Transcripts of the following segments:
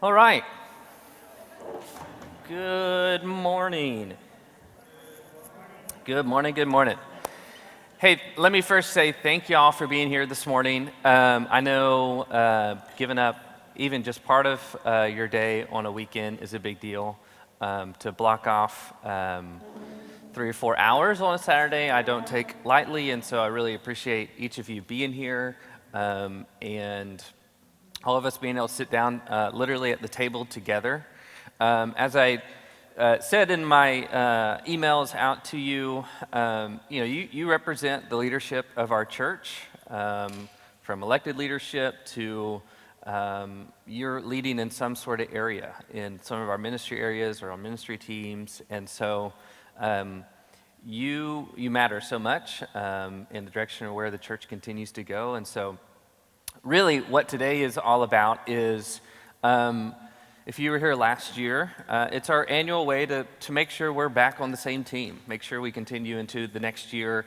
All right. Good morning. Good morning. Good morning. Hey, let me first say thank you all for being here this morning. I know giving up even just part of your day on a weekend is a big deal. To block off 3 or 4 hours on a Saturday, I don't take lightly, and so I really appreciate each of you being here and all of us being able to sit down literally at the table together. As I said in my emails out to you, you represent the leadership of our church, from elected leadership to you're leading in some sort of area, in some of our ministry areas or our ministry teams, and so you matter so much in the direction of where the church continues to go, and so really what today is all about is if you were here last year, it's our annual way to make sure we're back on the same team, make sure we continue into the next year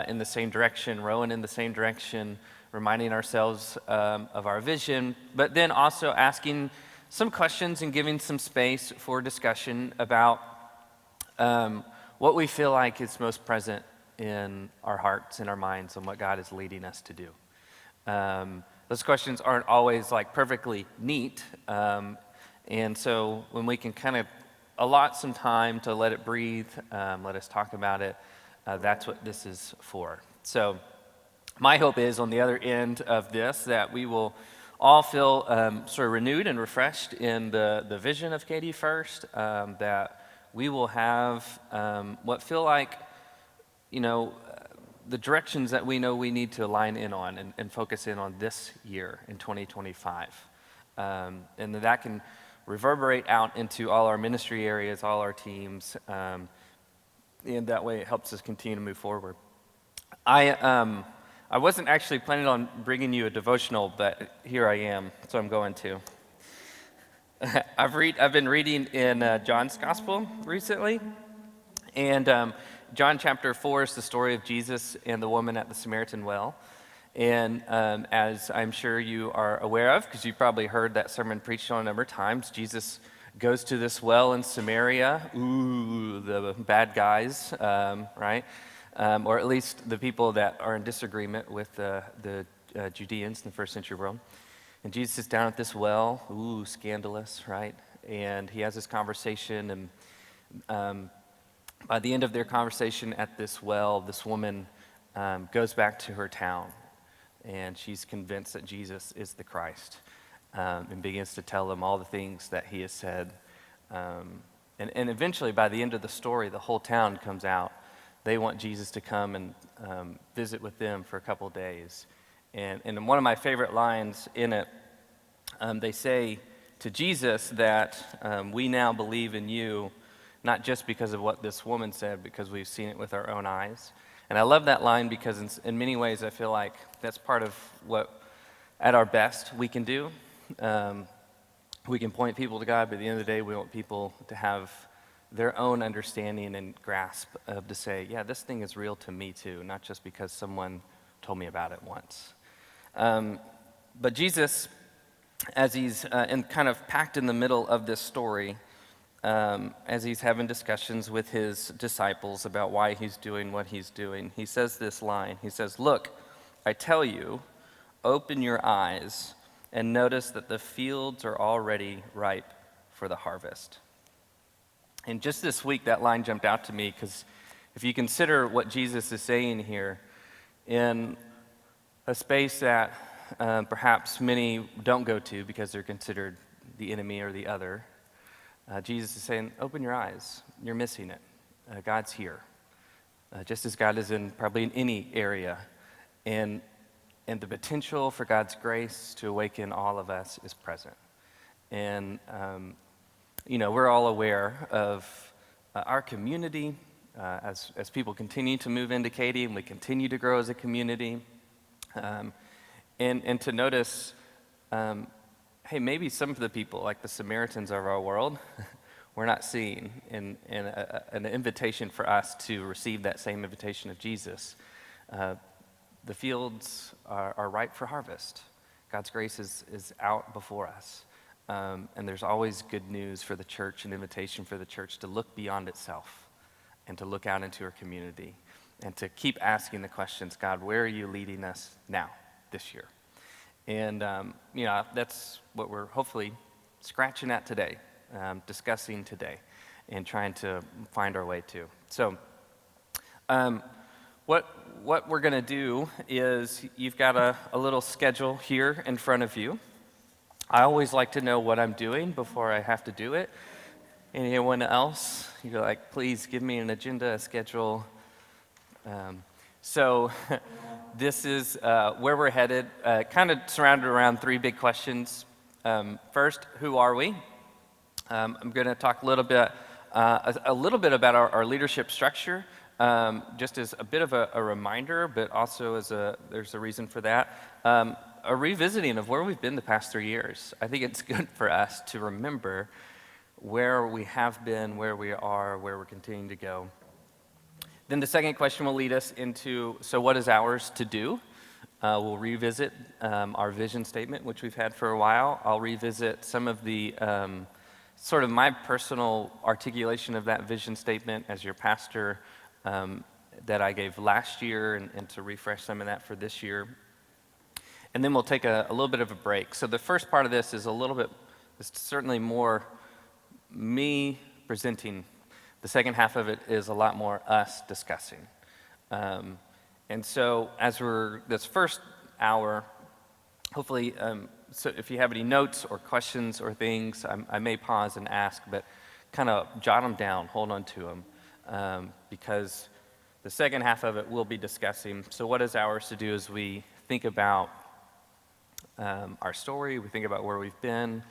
in the same direction, rowing in the same direction, reminding ourselves of our vision, but then also asking some questions and giving some space for discussion about what we feel like is most present in our hearts and our minds and what God is leading us to do. Those questions aren't always like perfectly neat, and so when we can kind of allot some time to let it breathe, let us talk about it, that's what this is for. So my hope is on the other end of this that we will all feel sort of renewed and refreshed in the vision of Katy First, that we will have what feel like, the directions that we know we need to align in on and focus in on this year in 2025. And that can reverberate out into all our ministry areas, all our teams, and that way it helps us continue to move forward. I wasn't actually planning on bringing you a devotional, but here I am, so I'm going to. I've been reading in John's Gospel recently, and John chapter 4 is the story of Jesus and the woman at the Samaritan well. And as I'm sure you are aware of, because you've probably heard that sermon preached on a number of times, Jesus goes to this well in Samaria. Ooh, the bad guys, right? Or at least the people that are in disagreement with the Judeans in the first century world. And Jesus is down at this well. Ooh, scandalous, right? And he has this conversation, and by the end of their conversation at this well, this woman goes back to her town, and she's convinced that Jesus is the Christ, and begins to tell them all the things that he has said. And eventually, by the end of the story, the whole town comes out. They want Jesus to come and visit with them for a couple days. And one of my favorite lines in it, they say to Jesus that we now believe in you, not just because of what this woman said, because we've seen it with our own eyes. And I love that line because in many ways I feel like that's part of what, at our best, we can do. We can point people to God, but at the end of the day, we want people to have their own understanding and grasp of to say, yeah, this thing is real to me too, not just because someone told me about it once. But Jesus, as he's kind of packed in the middle of this story, as he's having discussions with his disciples about why he's doing what he's doing, he says this line. He says, "Look, I tell you, open your eyes and notice that the fields are already ripe for the harvest." And just this week, that line jumped out to me because if you consider what Jesus is saying here, in a space that perhaps many don't go to because they're considered the enemy or the other, Jesus is saying, open your eyes. You're missing it. God's here. Just as God is probably in any area. And the potential for God's grace to awaken all of us is present. And, we're all aware of our community as people continue to move into Katy and we continue to grow as a community. And to notice, hey, maybe some of the people, like the Samaritans of our world, we're not seeing in an invitation for us to receive that same invitation of Jesus. The fields are ripe for harvest. God's grace is out before us. And there's always good news for the church, an invitation for the church to look beyond itself and to look out into our community and to keep asking the questions, God, where are you leading us now, this year? And, that's what we're hopefully scratching at today, discussing today, and trying to find our way to. So what we're going to do is you've got a little schedule here in front of you. I always like to know what I'm doing before I have to do it. Anyone else? You're like, please give me an agenda, a schedule. So this is where we're headed, kind of surrounded around three big questions. First, who are we? I'm going to talk a little bit about our leadership structure, just as a bit of a reminder, but also there's a reason for that. A revisiting of where we've been the past 3 years. I think it's good for us to remember where we have been, where we are, where we're continuing to go. Then the second question will lead us into, so what is ours to do? We'll revisit our vision statement, which we've had for a while. I'll revisit some of the sort of my personal articulation of that vision statement as your pastor that I gave last year and to refresh some of that for this year. And then we'll take a little bit of a break. So the first part of this is certainly more me presenting. The second half of it is a lot more us discussing. And so this first hour, hopefully, so if you have any notes or questions or things, I may pause and ask, but kind of jot them down, hold on to them, because the second half of it we'll be discussing. So what is ours to do as we think about our story, we think about where we've been,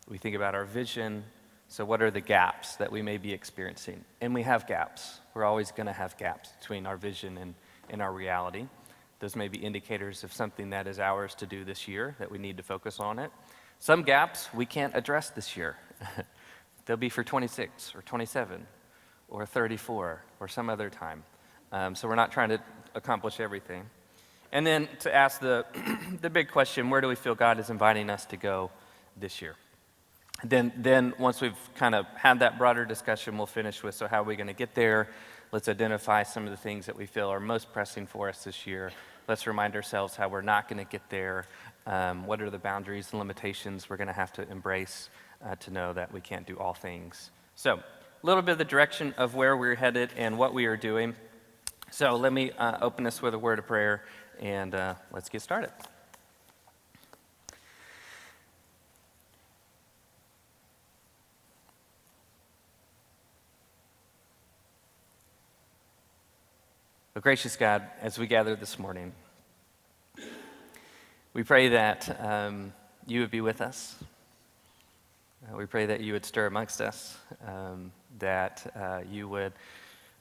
we think about our vision. So what are the gaps that we may be experiencing? And we have gaps. We're always going to have gaps between our vision and our reality. Those may be indicators of something that is ours to do this year, that we need to focus on it. Some gaps we can't address this year. They'll be for 26 or 27 or 34 or some other time. So we're not trying to accomplish everything. And then to ask the big question, where do we feel God is inviting us to go this year? Then once we've kind of had that broader discussion, we'll finish with, so how are we going to get there? Let's identify some of the things that we feel are most pressing for us this year. Let's remind ourselves how we're not going to get there. What are the boundaries and limitations we're going to have to embrace to know that we can't do all things? So a little bit of the direction of where we're headed and what we are doing. So let me open this with a word of prayer, and let's get started. Oh, gracious God, as we gather this morning, we pray that you would be with us. We pray that you would stir amongst us, that you would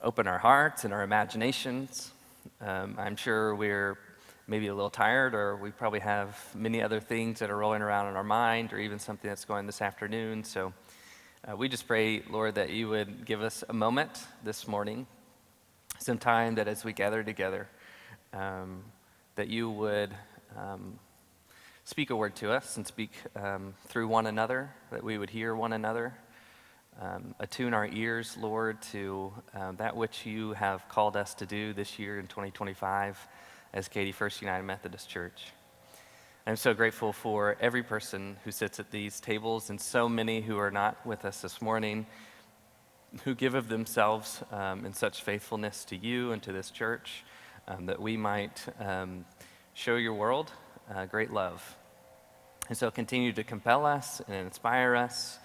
open our hearts and our imaginations. I'm sure we're maybe a little tired, or we probably have many other things that are rolling around in our mind, or even something that's going this afternoon. So we just pray, Lord, that you would give us a moment this morning, some time that as we gather together, that you would speak a word to us and speak through one another, that we would hear one another, attune our ears, Lord, to that which you have called us to do this year in 2025 as Katy First United Methodist Church. I'm so grateful for every person who sits at these tables and so many who are not with us this morning, who give of themselves in such faithfulness to you and to this church, that we might show your world great love. And so continue to compel us and inspire us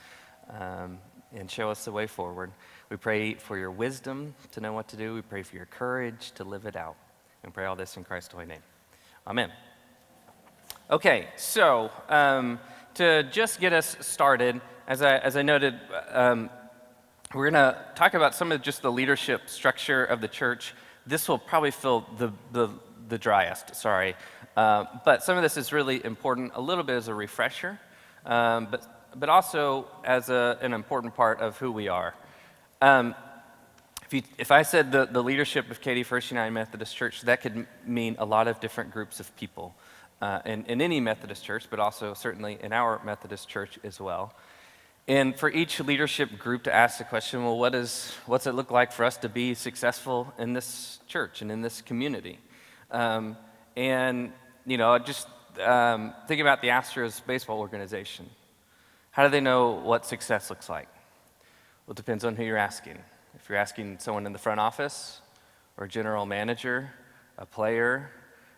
and show us the way forward. We pray for your wisdom to know what to do. We pray for your courage to live it out. And pray all this in Christ's holy name. Amen. Okay, so to just get us started, as I noted, we're going to talk about some of just the leadership structure of the church. This will probably feel the driest, sorry. But some of this is really important, a little bit as a refresher, but also as an important part of who we are. If I said the leadership of Katy First United Methodist Church, that could mean a lot of different groups of people. in any Methodist church, but also certainly in our Methodist church as well. And for each leadership group to ask the question, well, what's it look like for us to be successful in this church and in this community? And, just thinking about the Astros baseball organization. How do they know what success looks like? Well, it depends on who you're asking. If you're asking someone in the front office or a general manager, a player,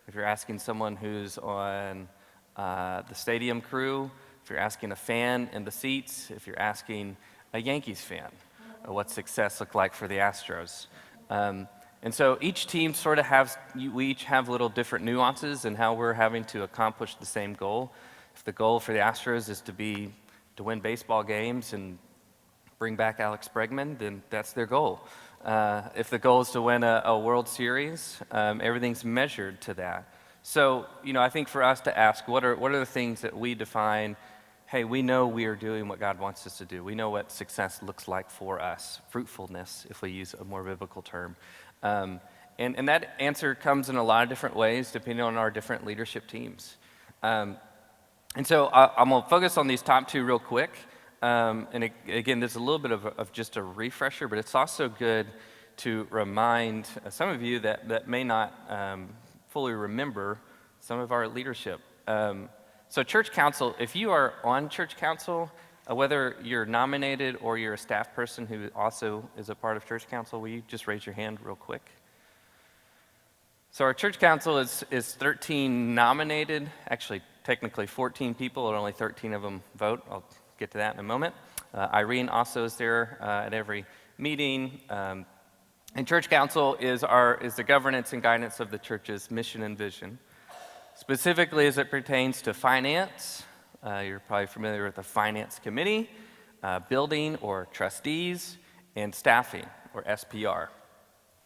if you're asking someone who's on the stadium crew, if you're asking a fan in the seats, if you're asking a Yankees fan, what success looked like for the Astros. And so each team sort of we each have little different nuances in how we're having to accomplish the same goal. If the goal for the Astros is to win baseball games and bring back Alex Bregman, then that's their goal. If the goal is to win a World Series, everything's measured to that. So, I think for us to ask, what are the things that we define, hey, we know we are doing what God wants us to do. We know what success looks like for us, fruitfulness, if we use a more biblical term. And that answer comes in a lot of different ways depending on our different leadership teams. And so I'm going to focus on these top two real quick. And again, there's a little bit of just a refresher, but it's also good to remind some of you that may not fully remember some of our leadership. So church council, if you are on church council, whether you're nominated or you're a staff person who also is a part of church council, will you just raise your hand real quick? So our church council is 13 nominated, actually technically 14 people, and only 13 of them vote. I'll get to that in a moment. Irene also is there at every meeting. And church council is the governance and guidance of the church's mission and vision. Specifically as it pertains to finance, you're probably familiar with the finance committee, building or trustees, and staffing or SPR.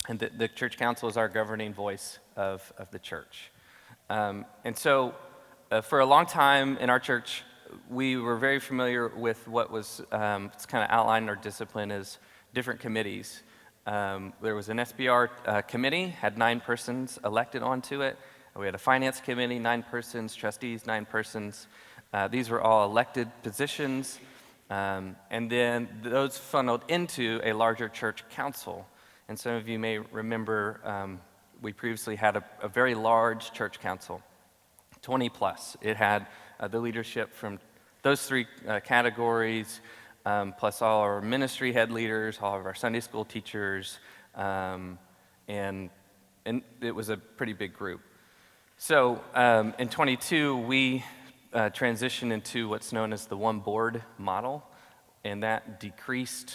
And the church council is our governing voice of the church. And so for a long time in our church, we were very familiar with what was kind of outlined in our discipline as different committees. There was an SBR committee, had 9 persons elected onto it. We had a finance committee, 9 persons, trustees, 9 persons. These were all elected positions. And then those funneled into a larger church council. And some of you may remember we previously had a very large church council, 20 plus. It had the leadership from those 3 categories, plus all our ministry head leaders, all of our Sunday school teachers, and it was a pretty big group. So in 22, we transitioned into what's known as the one board model, and that decreased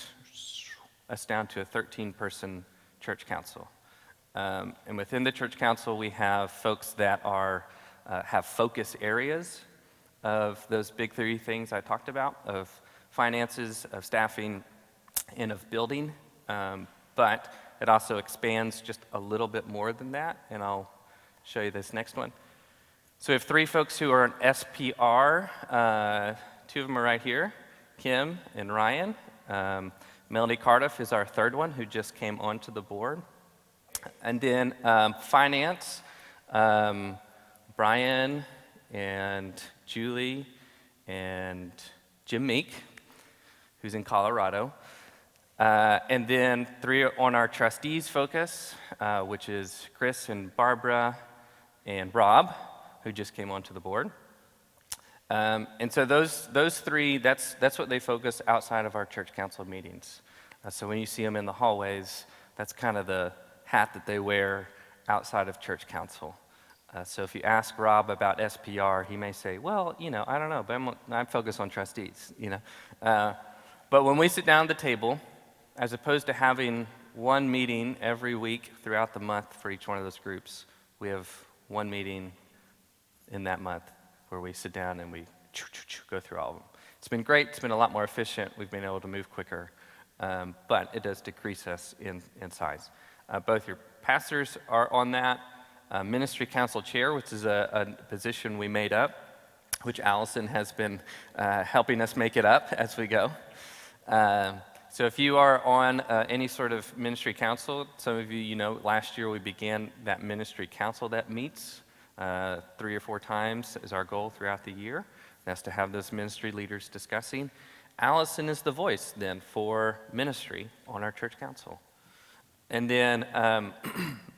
us down to a 13-person church council. And within the church council, we have folks that have focus areas of those big 3 things I talked about, of finances, of staffing, and of building. But it also expands just a little bit more than that, and I'll show you this next one. So we have 3 folks who are an SPR. 2 of them are right here, Kim and Ryan. Melanie Cardiff is our 3rd one who just came onto the board. And then finance, Brian and Julie and Jim Meek, who's in Colorado. And then 3 on our trustees focus, which is Chris and Barbara and Rob, who just came onto the board. And so those 3, that's what they focus outside of our church council meetings. So when you see them in the hallways, that's kind of the hat that they wear outside of church council. So if you ask Rob about SPR, he may say, well, I don't know, but I'm focused on trustees, But when we sit down at the table, as opposed to having one meeting every week throughout the month for each one of those groups, we have one meeting in that month where we sit down and we go through all of them. It's been great. It's been a lot more efficient. We've been able to move quicker, but it does decrease us in size. Both your pastors are on that. Ministry council chair, which is a position we made up, which Allison has been helping us make it up as we go. So if you are on any sort of ministry council, some of you, last year we began that ministry council that meets 3 or 4 times is our goal throughout the year. That's to have those ministry leaders discussing. Allison is the voice then for ministry on our church council. And then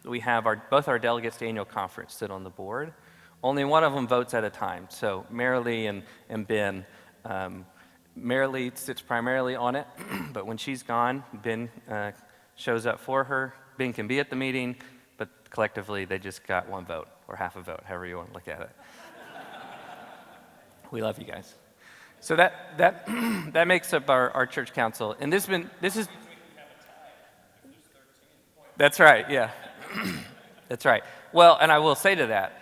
we have both our delegates to annual conference sit on the board. Only one of them votes at a time. So Marilee and Ben, Marilee sits primarily on it, but when she's gone, Ben shows up for her. Ben can be at the meeting, but collectively they just got one vote or half a vote, however you want to look at it. We love you guys. So that makes up our church council. And this is. That's right, yeah. That's right. Well, and I will say to that,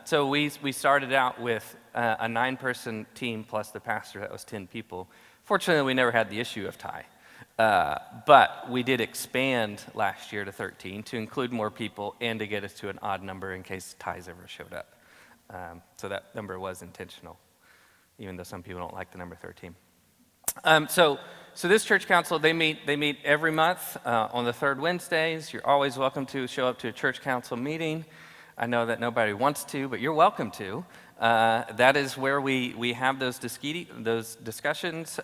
so we started out with a 9-person team plus the pastor. That was 10 people. Fortunately, we never had the issue of tie. But we did expand last year to 13 to include more people and to get us to an odd number in case ties ever showed up. So that number was intentional, even though some people don't like the number 13. So this church council, they meet every month on the third Wednesdays. You're always welcome to show up to a church council meeting. I know that nobody wants to, but you're welcome to. That is where we have those discussions,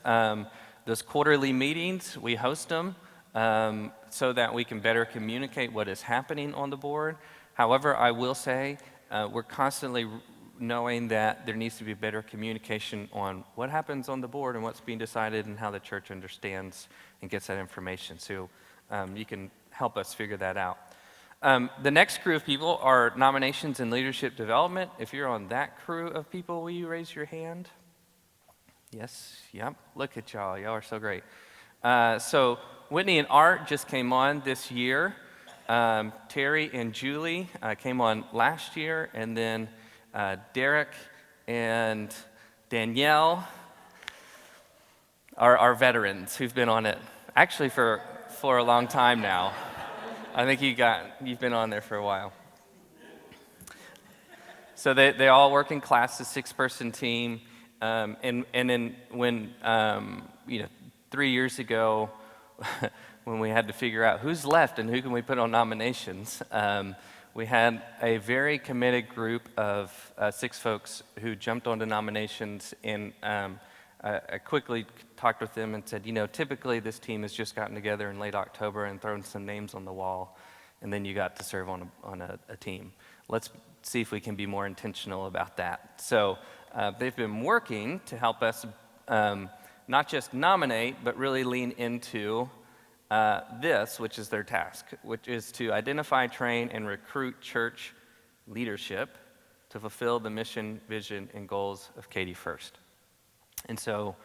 those quarterly meetings. We host them so that we can better communicate what is happening on the board. However, I will say we're constantly knowing that there needs to be better communication on what happens on the board and what's being decided and how the church understands and gets that information. So you can help us figure that out. The next crew of people are nominations and leadership development. If you're on that crew of people, will you raise your hand? Yes, yep, look at y'all. Y'all are so great. So Whitney and Art just came on this year. Terry and Julie came on last year, and then Derek and Danielle are our veterans who've been on it actually for a long time now. I think you've been on there for a while. So they all work in class, a 6-person team, and then when 3 years ago, when we had to figure out who's left and who can we put on nominations. We had a very committed group of 6 folks who jumped onto nominations, and I quickly talked with them and said, typically this team has just gotten together in late October and thrown some names on the wall, and then you got to serve on a team. Let's see if we can be more intentional about that. So they've been working to help us not just nominate, but really lean into this, which is their task, which is to identify, train, and recruit church leadership to fulfill the mission, vision, and goals of Katy First. And so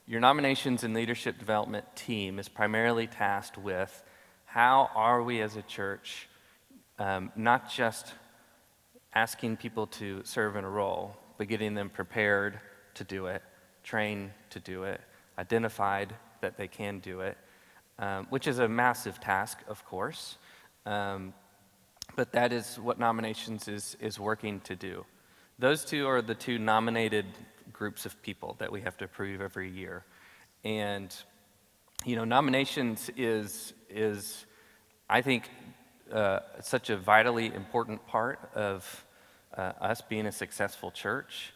your nominations and leadership development team is primarily tasked with how are we as a church not just asking people to serve in a role, but getting them prepared to do it, trained to do it, identified that they can do it, which is a massive task, of course, but that is what nominations is working to do. Those two are the 2 nominated groups of people that we have to approve every year. And, nominations is I think, such a vitally important part of us being a successful church.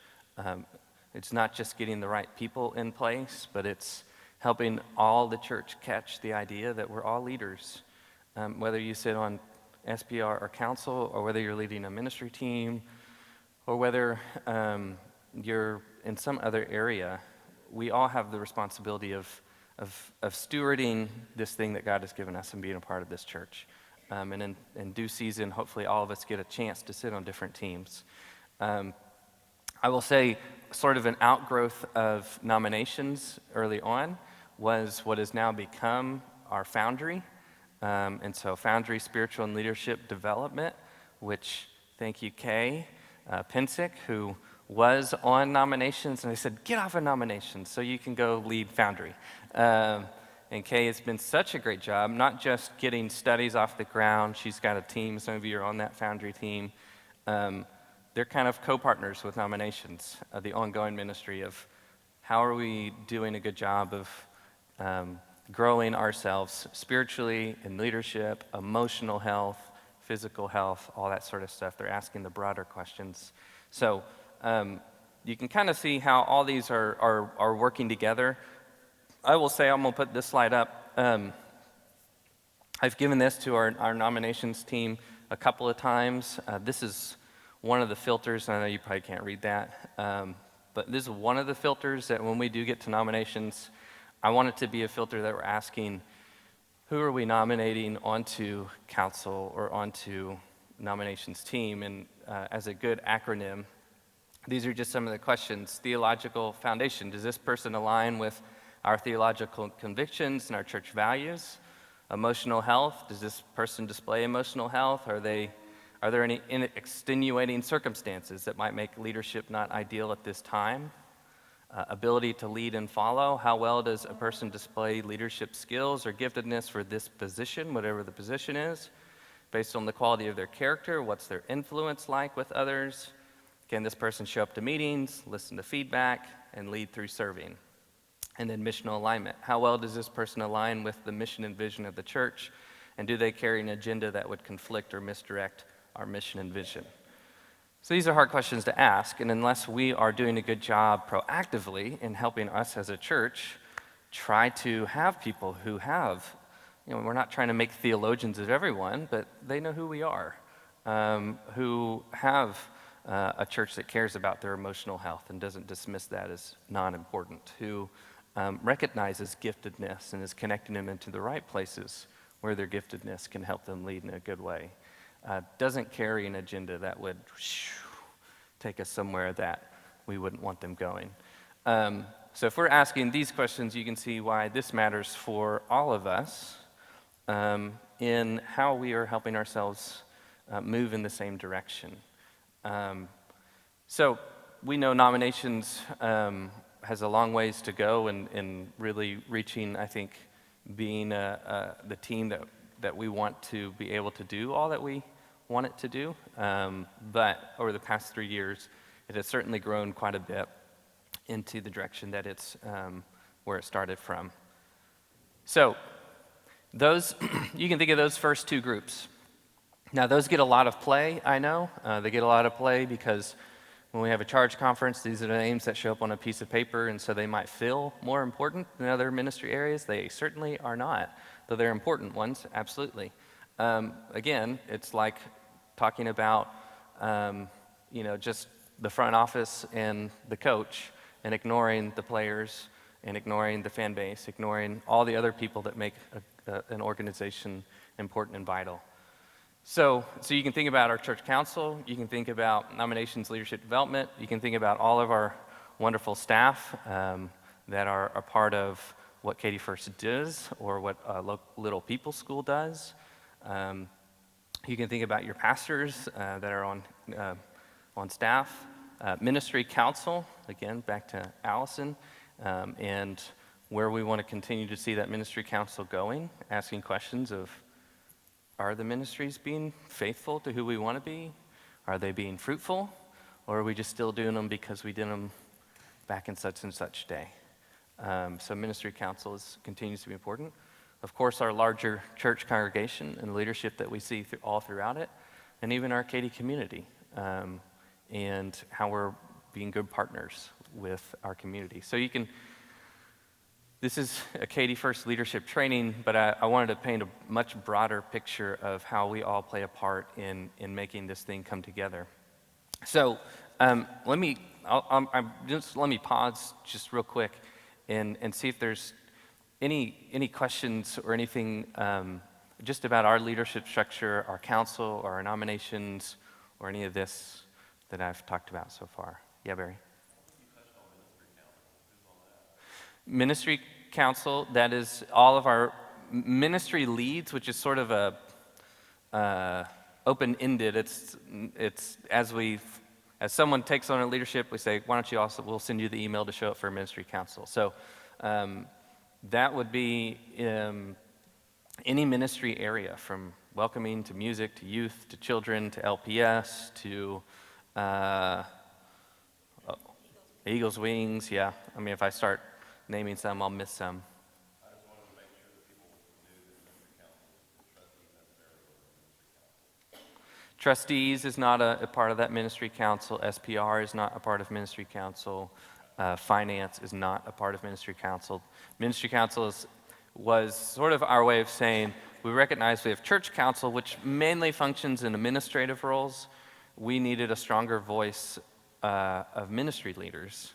It's not just getting the right people in place, but it's helping all the church catch the idea that we're all leaders. Whether you sit on SPR or council, or whether you're leading a ministry team, or whether you're in some other area, we all have the responsibility of stewarding this thing that God has given us and being a part of this church. And in due season, hopefully all of us get a chance to sit on different teams. I will say, sort of an outgrowth of nominations early on was what has now become our Foundry. And so Foundry Spiritual and Leadership Development, which, thank you, Kay Pensick, who was on nominations, and I said, get off of nominations so you can go lead Foundry. And Kay has been such a great job, not just getting studies off the ground. She's got a team. Some of you are on that Foundry team. They're kind of co-partners with nominations, the ongoing ministry of how are we doing a good job of growing ourselves spiritually, in leadership, emotional health, physical health, all that sort of stuff. They're asking the broader questions. So you can kind of see how all these are working together. I will say, I'm going to put this slide up. I've given this to our nominations team a couple of times. This is one of the filters. I know you probably can't read that, but this is one of the filters that when we do get to nominations, I want it to be a filter that we're asking, who are we nominating onto council or onto nominations team? And as a good acronym, these are just some of the questions. Theological foundation. Does this person align with our theological convictions and our church values? Emotional health. Does this person display emotional health? Are there any extenuating circumstances that might make leadership not ideal at this time? Ability to lead and follow. How well does a person display leadership skills or giftedness for this position, whatever the position is? Based on the quality of their character, what's their influence like with others? Can this person show up to meetings, listen to feedback, and lead through serving? And then missional alignment. How well does this person align with the mission and vision of the church? And do they carry an agenda that would conflict or misdirect our mission and vision? So these are hard questions to ask, and unless we are doing a good job proactively in helping us as a church try to have people who have, we're not trying to make theologians of everyone, but they know who we are, who have a church that cares about their emotional health and doesn't dismiss that as non-important, who recognizes giftedness and is connecting them into the right places where their giftedness can help them lead in a good way. Doesn't carry an agenda that would take us somewhere that we wouldn't want them going. So if we're asking these questions, you can see why this matters for all of us in how we are helping ourselves move in the same direction. So we know nominations has a long ways to go in really reaching, I think, being the team that we want to be able to do all that we want it to do. But over the past 3 years, it has certainly grown quite a bit into the direction that it's where it started from. So those, you can think of those first two groups. Now those get a lot of play, I know. They get a lot of play because when we have a charge conference, these are the names that show up on a piece of paper, and so they might feel more important than other ministry areas. They certainly are not, though they're important ones, absolutely. Again, it's like talking about, just the front office and the coach and ignoring the players and ignoring the fan base, ignoring all the other people that make an organization important and vital. So you can think about our church council, you can think about nominations, leadership development, you can think about all of our wonderful staff that are a part of what Katy First does or what Little People School does. You can think about your pastors that are on staff. Ministry council, again, back to Allison, and where we want to continue to see that ministry council going, asking questions of, are the ministries being faithful to who we want to be? Are they being fruitful? Or are we just still doing them because we did them back in such and such day? So ministry council continues to be important. Of course, our larger church congregation and leadership that we see all throughout it, and even our Katy community, and how we're being good partners with our community. So this is a Katy First leadership training, but I wanted to paint a much broader picture of how we all play a part in making this thing come together. So let me pause just real quick and see if there's any questions or anything just about our leadership structure, our council, or our nominations, or any of this that I've talked about so far. Yeah, Barry? Ministry council, that is all of our ministry leads, which is sort of a open-ended. It's as someone takes on a leadership, we say, why don't you also, we'll send you the email to show up for a ministry council. So that would be any ministry area, from welcoming to music to youth to children to LPS to Eagles Wings. Yeah, I mean, if I start naming some, I'll miss some. I just wanted to make sure that people knew that ministry council, the trustees necessarily were the ministry council. Trustees is not a part of that ministry council. SPR is not a part of ministry council. Finance is not a part of ministry council. Ministry council was sort of our way of saying we recognize we have church council, which mainly functions in administrative roles. We needed a stronger voice of ministry leaders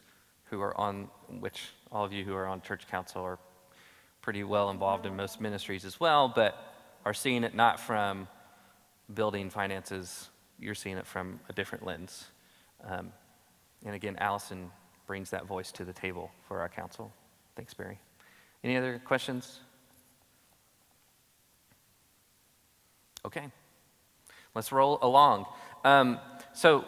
who are on, which all of you who are on church council are pretty well involved in most ministries as well, but are seeing it not from building finances, you're seeing it from a different lens. And again, Allison brings that voice to the table for our council. Thanks, Barry. Any other questions? Okay, let's roll along. So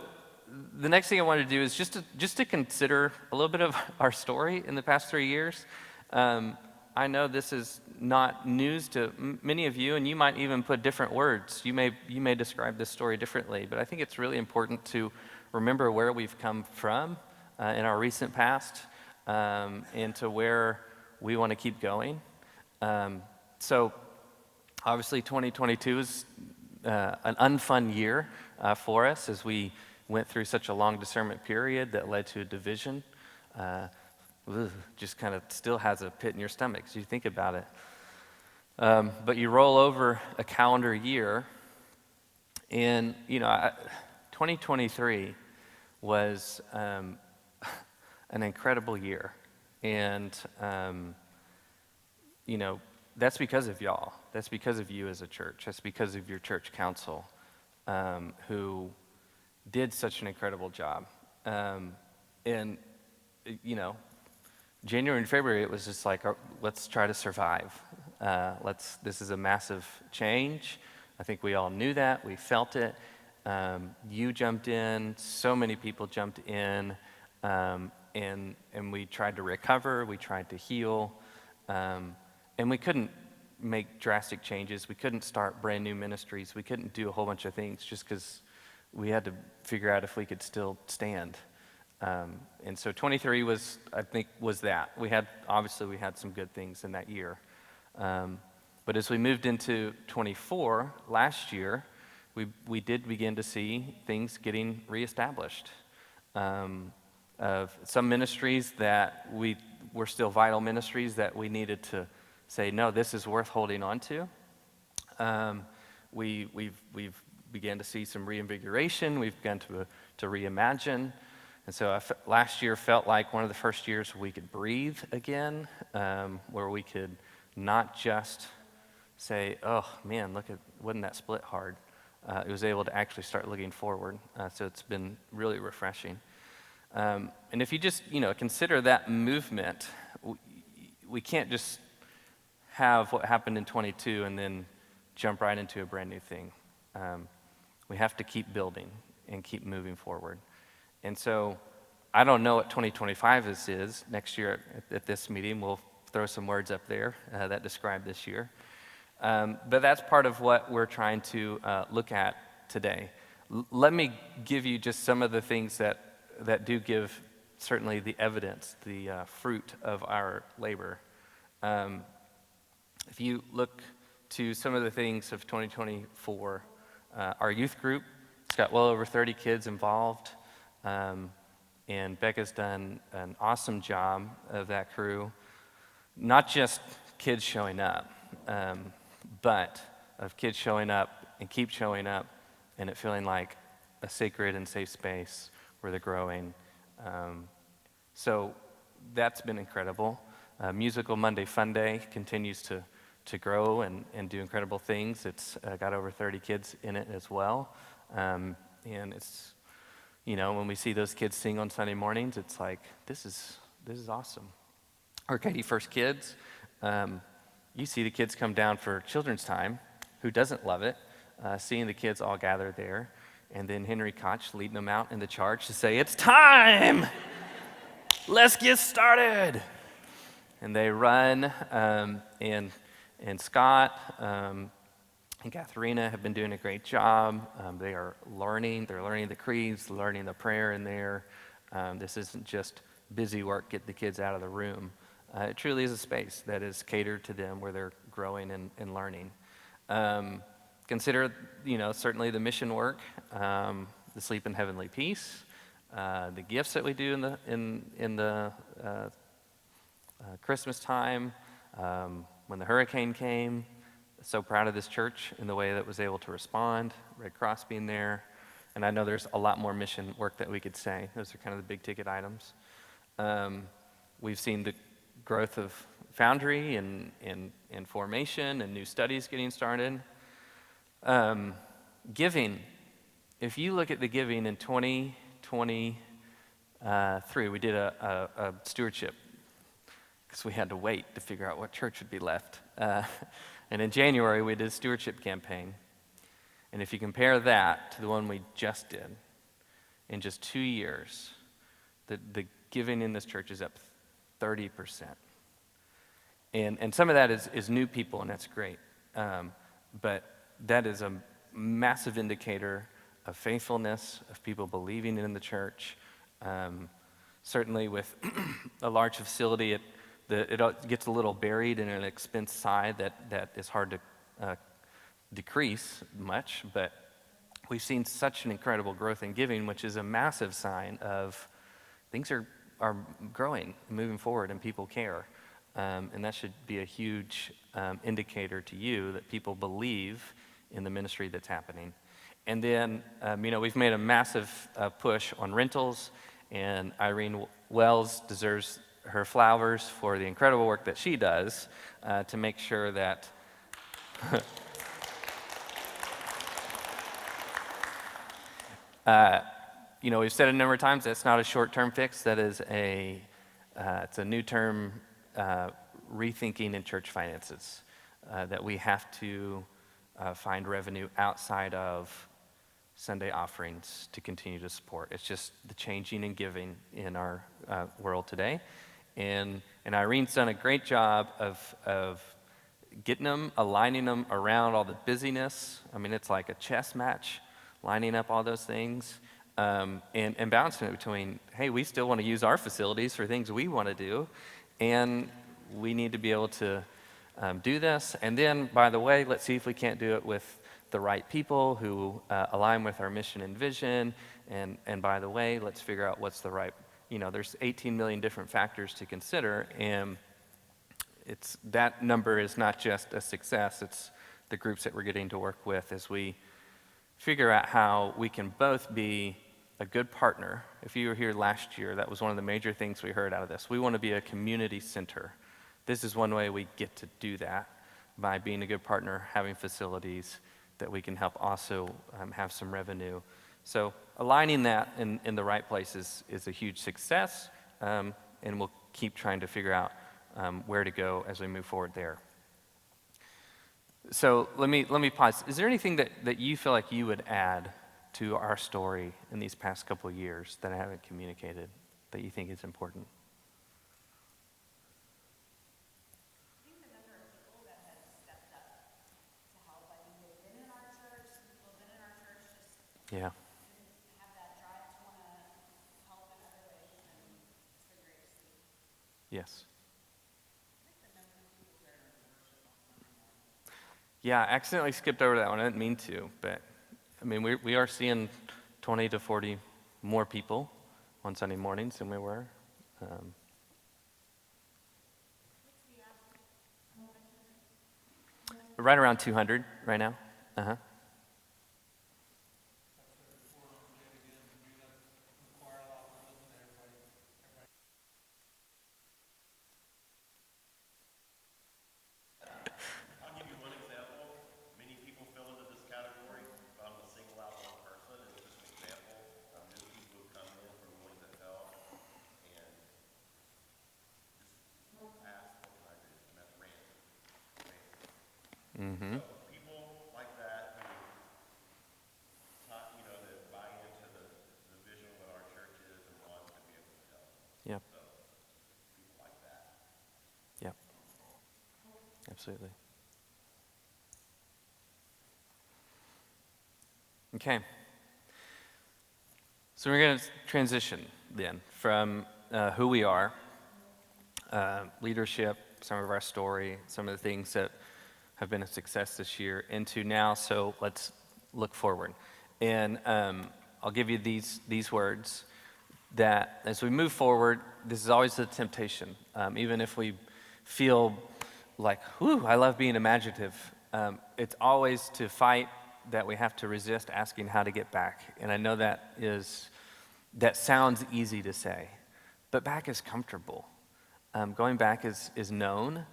the next thing I wanted to do is just to consider a little bit of our story in the past 3 years. I know this is not news to many of you, and you might even put different words. You may describe this story differently, but I think it's really important to remember where we've come from in our recent past and to where we want to keep going. So obviously 2022 is an unfun year for us as we went through such a long discernment period that led to a division. Just kind of still has a pit in your stomach as you think about it. But you roll over a calendar year, and 2023 was an incredible year, and that's because of y'all. That's because of you as a church. That's because of your church council, who did such an incredible job. January and February, it was just like, let's try to survive. This is a massive change. I think we all knew that. We felt it. You jumped in. So many people jumped in. And we tried to recover. We tried to heal. And we couldn't make drastic changes. We couldn't start brand new ministries. We couldn't do a whole bunch of things just because we had to figure out if we could still stand. And so 23 was that. We had some good things in that year. But as we moved into 24 last year, we did begin to see things getting reestablished. Of some ministries that were still vital ministries that we needed to say, no, this is worth holding on to. We've began to see some reinvigoration. We've begun to reimagine. And so last year felt like one of the first years we could breathe again, where we could not just say, oh man, wasn't that split hard? It was able to actually start looking forward. So it's been really refreshing. And if you just, consider that movement, we can't just have what happened in 22 and then jump right into a brand new thing. We have to keep building and keep moving forward. And so I don't know what 2025 is. Next year at this meeting, we'll throw some words up there that describe this year. But that's part of what we're trying to look at today. Let me give you just some of the things that do give certainly the evidence, the fruit of our labor. If you look to some of the things of 2024, our youth group, it's got well over 30 kids involved, and Becca's done an awesome job of that crew. Not just kids showing up, but of kids showing up and keep showing up, and it feeling like a sacred and safe space where they're growing. So that's been incredible. Musical Monday Fun Day continues to grow and do incredible things. It's got over 30 kids in it as well. And it's, when we see those kids sing on Sunday mornings, it's like, this is awesome. Or Katy First kids, you see the kids come down for children's time. Who doesn't love it? Seeing the kids all gather there. And then Henry Koch leading them out in the charge to say, it's time! Let's get started! And they run, and Scott and Katharina have been doing a great job. They are learning. They're learning the creeds, learning the prayer in there. This isn't just busy work, get the kids out of the room. It truly is a space that is catered to them where they're growing and learning. Consider, certainly the mission work, the sleep in heavenly peace, the gifts that we do in the Christmas time, when the hurricane came. So proud of this church in the way that was able to respond, Red Cross being there. And I know there's a lot more mission work that we could say. Those are kind of the big ticket items. We've seen the growth of Foundry and formation and new studies getting started. Giving. If you look at the giving in 2023, we did a stewardship because we had to wait to figure out what church would be left. And in January, we did a stewardship campaign. And if you compare that to the one we just did, in just 2 years, the giving in this church is up 30%. And some of that is new people, and that's great. But that is a massive indicator of faithfulness, of people believing in the church. Certainly with a large facility, it gets a little buried in an expense side that is hard to decrease much, but we've seen such an incredible growth in giving, which is a massive sign of things are growing and moving forward and people care. And that should be a huge indicator to you that people believe in the ministry that's happening. And then, we've made a massive push on rentals, and Irene Wells deserves her flowers for the incredible work that she does to make sure that we've said it a number of times, that's not a short-term fix. That is it's a new term, rethinking in church finances, that we have to find revenue outside of Sunday offerings to continue to support. It's just the changing and giving in our world today. And Irene's done a great job of getting them, aligning them around all the busyness. I mean, it's like a chess match, lining up all those things, and balancing it between, hey, we still want to use our facilities for things we want to do, and we need to be able to do this. And then, by the way, let's see if we can't do it with the right people who align with our mission and vision. And by the way, let's figure out what's the right, there's 18 million different factors to consider, and that number is not just a success, it's the groups that we're getting to work with as we figure out how we can both be a good partner. If you were here last year, that was one of the major things we heard out of this. We want to be a community center. This is one way we get to do that, by being a good partner, having facilities that we can help also have some revenue. So aligning that in the right places is a huge success, and we'll keep trying to figure out where to go as we move forward there. So let me pause. Is there anything that you feel like you would add to our story in these past couple of years that I haven't communicated that you think is important? I think the number of people that have stepped up to help. I think they've been in our church, some people have been in our church, just Yeah. have that drive to want to help in other ways, and it's been great to see. Yes. I think the number of people that are in worship on Sunday morning. Yeah, I accidentally skipped over that one. I didn't mean to, but I mean, we are seeing 20 to 40 more people on Sunday mornings than we were. Right around 200 right now. Uh-huh. I'll give you one example. Many people fell into this category, but I'm going to single out one person as just an example of just people who come in from willing to help and just ask, what can I do? And that's Randy. Mm-hmm. So people like that who, that buy into the vision of what our church is and want to be able to help. Yep. So people like that. Yep. Absolutely. Okay. So we're going to transition then from who we are, leadership, some of our story, some of the things that have been a success this year into now, so let's look forward. And I'll give you these words that as we move forward, this is always the temptation. Even if we feel like, whew, I love being imaginative, it's always to fight that we have to resist asking how to get back. And I know that sounds easy to say, but back is comfortable. Going back is known.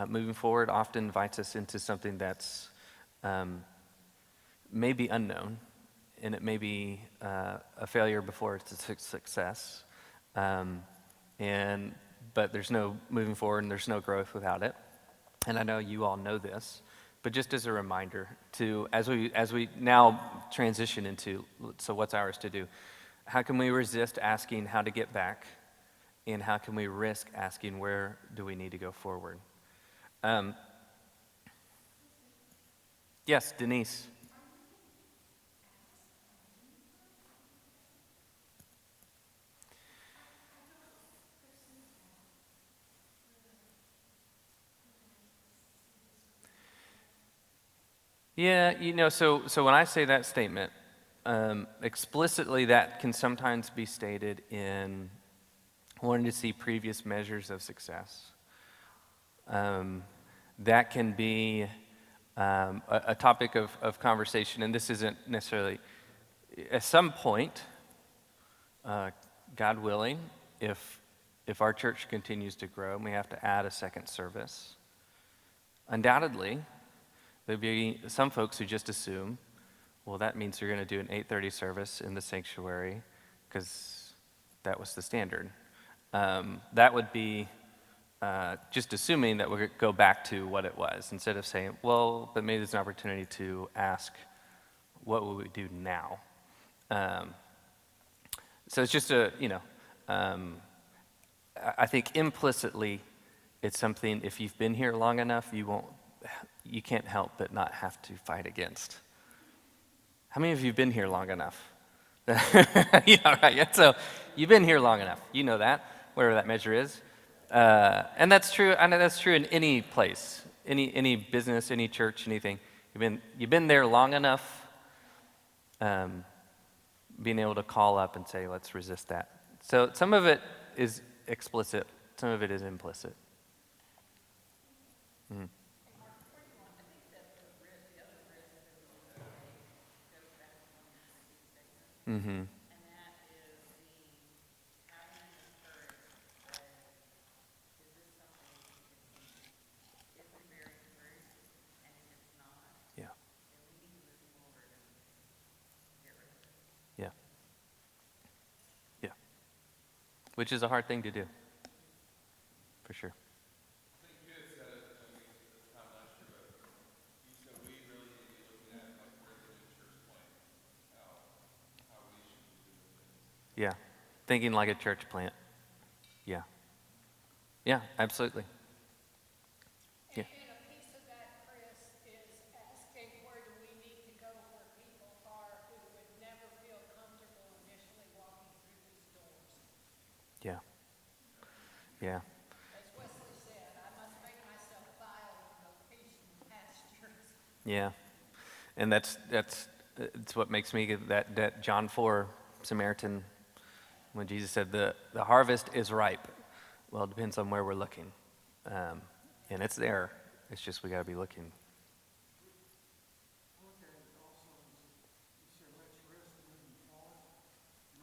Moving forward often invites us into something that's maybe unknown, and it may be a failure before it's a success. But there's no moving forward and there's no growth without it. And I know you all know this, but just as a reminder as we now transition into, so what's ours to do? How can we resist asking how to get back? And how can we risk asking where do we need to go forward? Yes, Denise. Yeah, so when I say that statement, explicitly that can sometimes be stated in wanting to see previous measures of success. That can be a topic of conversation, and this isn't necessarily, at some point, God willing, if our church continues to grow and we have to add a second service, undoubtedly, there'll be some folks who just assume, well, that means you're going to do an 8:30 service in the sanctuary because that was the standard. That would be just assuming that we're going to go back to what it was instead of saying, well, but maybe there's an opportunity to ask, what will we do now? So it's just I think implicitly it's something, if you've been here long enough, you can't help but not have to fight against. How many of you have been here long enough? Yeah, right. Yeah. So you've been here long enough. You know that, whatever that measure is. And that's true. I know that's true in any place, any business, any church, anything. You've been there long enough, being able to call up and say, let's resist that. So some of it is explicit, some of it is implicit. Mm. Mm-hmm. And that is the having the courage to say, is this something we can continue? If we're very encouraged, and if it's not, Yeah. then we need to move forward and get rid of it. Yeah. Yeah. Which is a hard thing to do, for sure. I think you had said it, I mean, this time last year, but you said we really need to be looking at like where the new church plant, how we should be doing things. Yeah. Thinking like a church plant. Yeah. Yeah, absolutely. Yeah. And a piece of that, Chris, is asking where do we need to go where people are who would never feel comfortable initially walking through these doors. Yeah. Yeah. As Wesley said, I must make myself vile in location and pastures. Yeah. And that's it's what makes me get that John 4 Samaritan, when Jesus said the harvest is ripe. Well, it depends on where we're looking. And it's there. It's just we got to be looking. Look at it also, he said, let's risk moving forward. In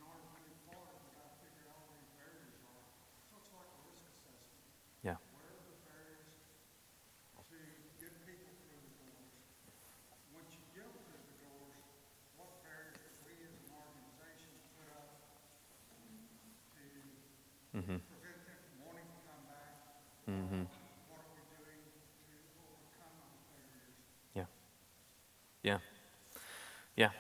order to move forward, we got to figure out where the barriers are. So it's like a risk assessment. Yeah. Where are the barriers to get people through the doors? Once you get through the doors, what barriers do we as an organization put up to Mm-hmm. prevent them from wanting to come back? Mm-hmm. What are we doing to overcome those barriers? Yeah. Yeah. Yeah.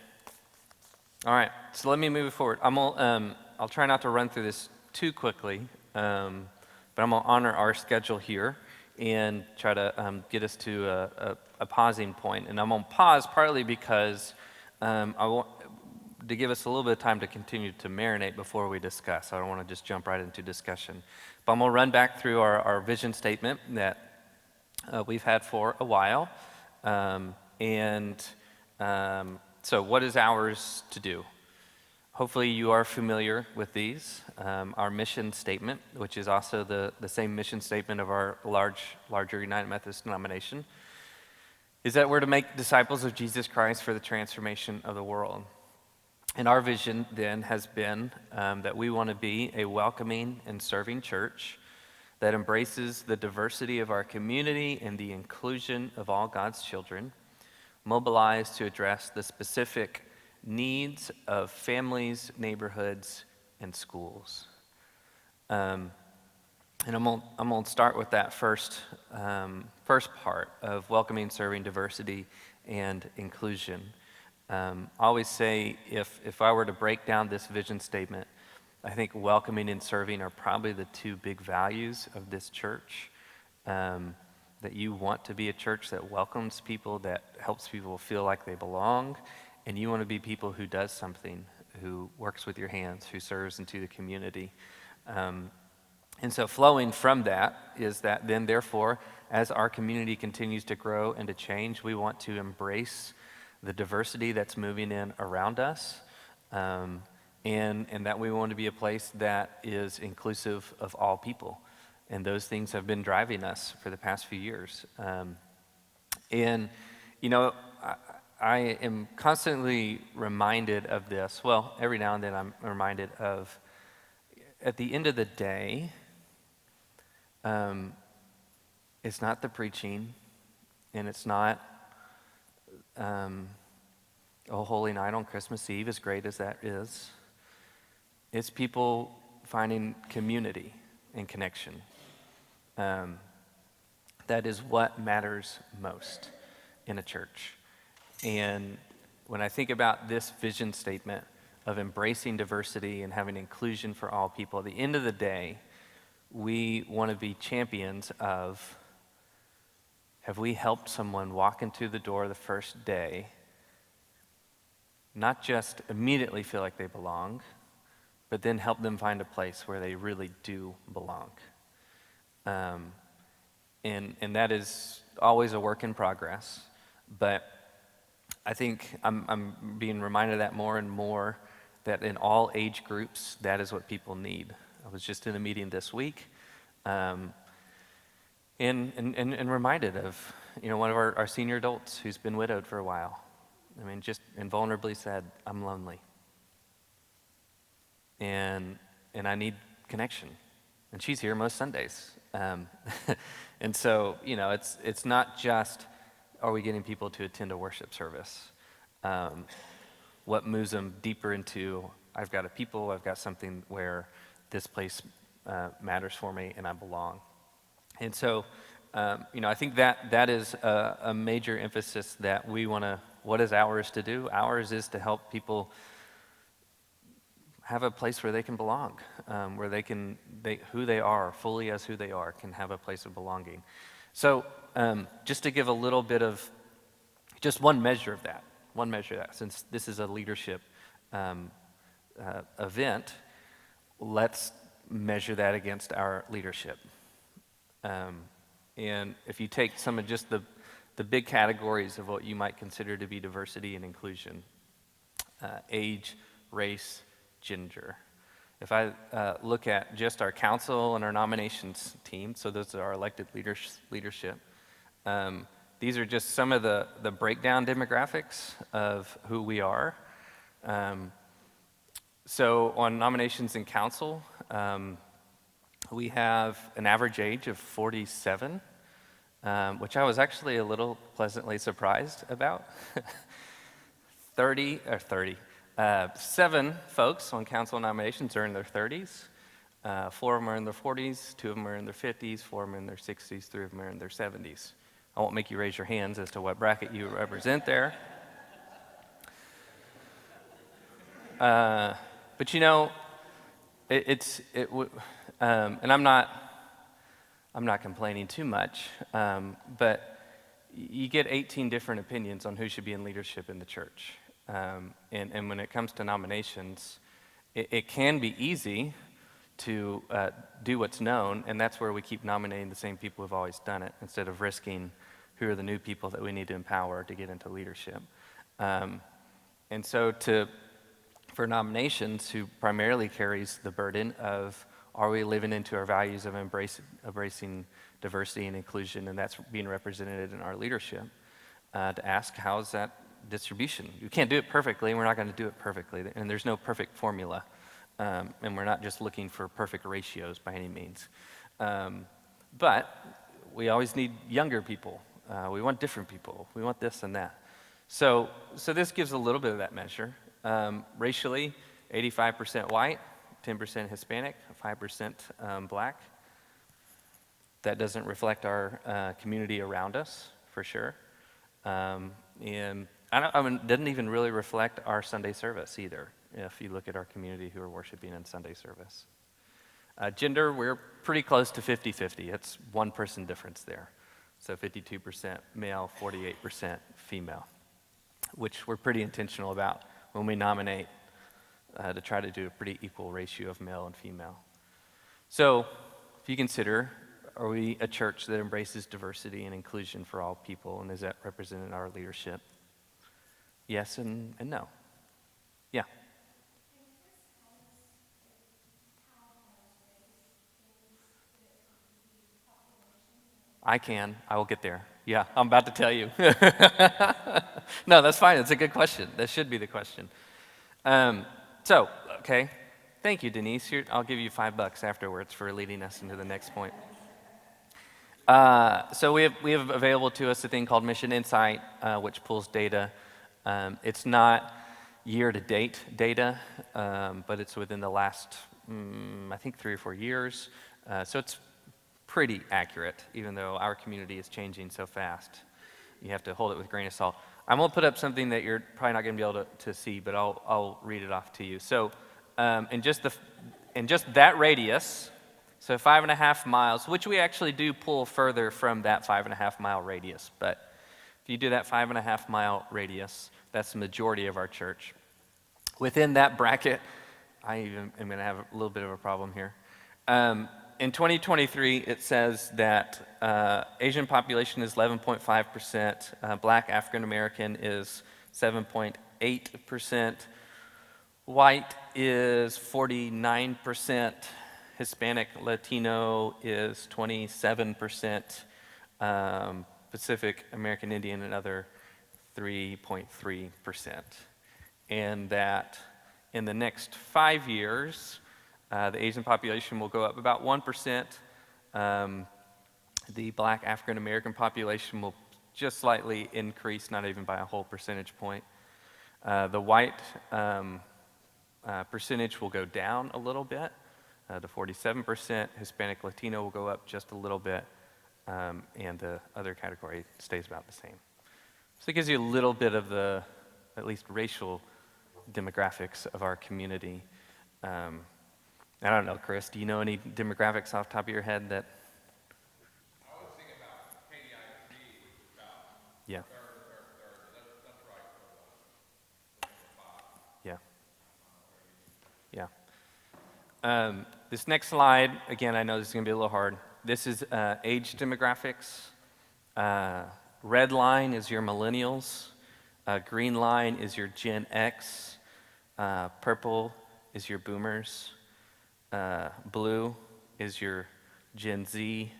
All right. So let me move forward. I'll try not to run through this too quickly, but I'm gonna honor our schedule here and try to get us to a pausing point. And I'm gonna pause partly because I want to give us a little bit of time to continue to marinate before we discuss. I don't want to just jump right into discussion. But I'm going to run back through our vision statement that we've had for a while. So what is ours to do? Hopefully you are familiar with these. Our mission statement, which is also the same mission statement of our larger United Methodist denomination, is that we're to make disciples of Jesus Christ for the transformation of the world. And our vision then has been that we want to be a welcoming and serving church that embraces the diversity of our community and the inclusion of all God's children, mobilized to address the specific needs of families, neighborhoods, and schools. And I'm gonna start with that first part of welcoming, serving, diversity, and inclusion. I always say if I were to break down this vision statement, I think welcoming and serving are probably the two big values of this church. That you want to be a church that welcomes people, that helps people feel like they belong, and you want to be people who does something, who works with your hands, who serves into the community. And so flowing from that is that then therefore, as our community continues to grow and to change, we want to embrace the diversity that's moving in around us, and that we want to be a place that is inclusive of all people. And those things have been driving us for the past few years. And, you know, I am constantly reminded of this. Well, every now and then I'm reminded of, at the end of the day, it's not the preaching, and it's not Holy Night on Christmas Eve, as great as that is. It's people finding community and connection. That is what matters most in a church. And when I think about this vision statement of embracing diversity and having inclusion for all people, at the end of the day, we want to be champions of, have we helped someone walk into the door the first day, not just immediately feel like they belong, but then help them find a place where they really do belong. And that is always a work in progress, but I think I'm being reminded of that more and more, that in all age groups, that is what people need. I was just in a meeting this week, and reminded of, you know, one of our senior adults who's been widowed for a while. I mean, just invulnerably said, "I'm lonely, and I need connection." And she's here most Sundays. And so, you know, it's not just, are we getting people to attend a worship service? What moves them deeper into, I've got I've got something where this place matters for me and I belong. And so, you know, I think that is a major emphasis that we want to, what is ours to do? Ours is to help people have a place where they can belong, where who they are, fully as who they are, can have a place of belonging. So just to give a little bit of, just one measure of that, since this is a leadership event, let's measure that against our leadership. And if you take some of just the big categories of what you might consider to be diversity and inclusion, age, race, gender. If I look at just our council and our nominations team, so those are our elected leadership, these are just some of the breakdown demographics of who we are. So on nominations and council, we have an average age of 47, which I was actually a little pleasantly surprised about. 7 folks on council nominations are in their 30s. 4 of them are in their 40s, 2 of them are in their 50s, 4 of them are in their 60s, 3 of them are in their 70s. I won't make you raise your hands as to what bracket you represent there. But you know, and I'm not complaining too much, but you get 18 different opinions on who should be in leadership in the church. And when it comes to nominations, it can be easy to do what's known, and that's where we keep nominating the same people who've always done it instead of risking who are the new people that we need to empower to get into leadership. And so for nominations, who primarily carries the burden of, are we living into our values of embracing diversity and inclusion, and that's being represented in our leadership, to ask, how's that distribution? You can't do it perfectly, and we're not going to do it perfectly, and there's no perfect formula, and we're not just looking for perfect ratios by any means. But we always need younger people. We want different people. We want this and that. So this gives a little bit of that measure. Racially, 85% white, 10% Hispanic, 5% black. That doesn't reflect our community around us, for sure. And it doesn't even really reflect our Sunday service either, if you look at our community who are worshiping in Sunday service. Gender, we're pretty close to 50-50. It's one person difference there. So 52% male, 48% female, which we're pretty intentional about when we nominate to try to do a pretty equal ratio of male and female. So if you consider, are we a church that embraces diversity and inclusion for all people, and is that represented in our leadership? Yes and no. Yeah. I will get there. Yeah, I'm about to tell you. No, that's fine. It's a good question. That should be the question. Okay. Thank you, Denise. I'll give you $5 afterwards for leading us into the next point. So we have available to us a thing called Mission Insight, which pulls data. It's not year-to-date data, but it's within the last, I think, 3 or 4 years. So it's pretty accurate, even though our community is changing so fast. You have to hold it with a grain of salt. I'm going to put up something that you're probably not going to be able to see, but I'll read it off to you. So in just that radius, so 5.5 miles, which we actually do pull further from that 5.5 mile radius, but if you do that 5.5 mile radius, that's the majority of our church. Within that bracket, I even am going to have a little bit of a problem here. In 2023, it says that Asian population is 11.5%, Black African American is 7.8%, white is 49%, Hispanic Latino is 27%, Pacific American Indian and other 3.3%. And that in the next 5 years, the Asian population will go up about 1%. The Black African American population will just slightly increase, not even by a whole percentage point. The white percentage will go down a little bit to 47%. Hispanic Latino will go up just a little bit, and the other category stays about the same. So it gives you a little bit of the, at least racial demographics of our community. I don't know, Chris, do you know any demographics off the top of your head that? I was thinking about Katy Area, which is about Yeah. that's right. Yeah. This next slide, again, I know this is going to be a little hard. This is age demographics. Red line is your millennials. Green line is your Gen X. Purple is your boomers. Blue is your Gen Z.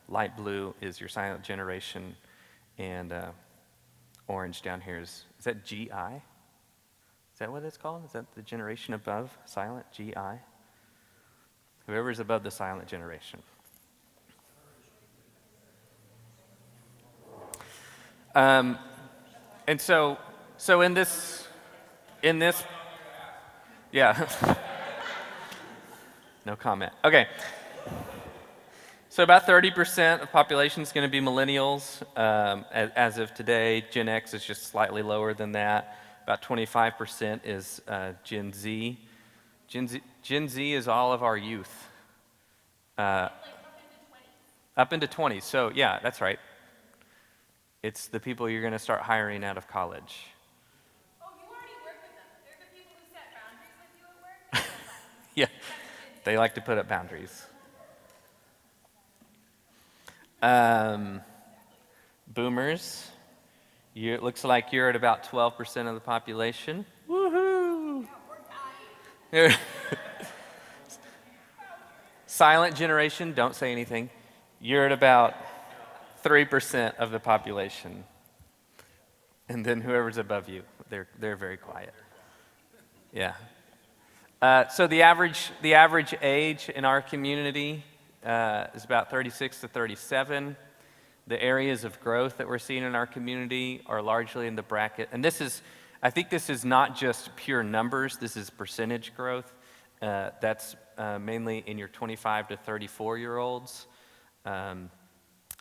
Light blue is your silent generation. And orange down here is that GI? Is that what it's called? Is that the generation above silent, GI? Whoever's above the silent generation. And so in this, yeah. No comment. Okay. So about 30% of the population is going to be millennials. As of today, Gen X is just slightly lower than that. About 25% is Gen Z. Gen Z is all of our youth. Up into 20s. So yeah, that's right. It's the people you're going to start hiring out of college. Oh, you already work with them. They're the people who set boundaries with you at work? Yeah, they like to put up boundaries. Boomers, it looks like you're at about 12% of the population. Woohoo! Silent generation, don't say anything. You're at about 3% of the population. And then whoever's above you, they're very quiet. Yeah. So the average age in our community is about 36 to 37. The areas of growth that we're seeing in our community are largely in the bracket, and I think this is not just pure numbers, this is percentage growth. That's mainly in your 25 to 34-year-olds, and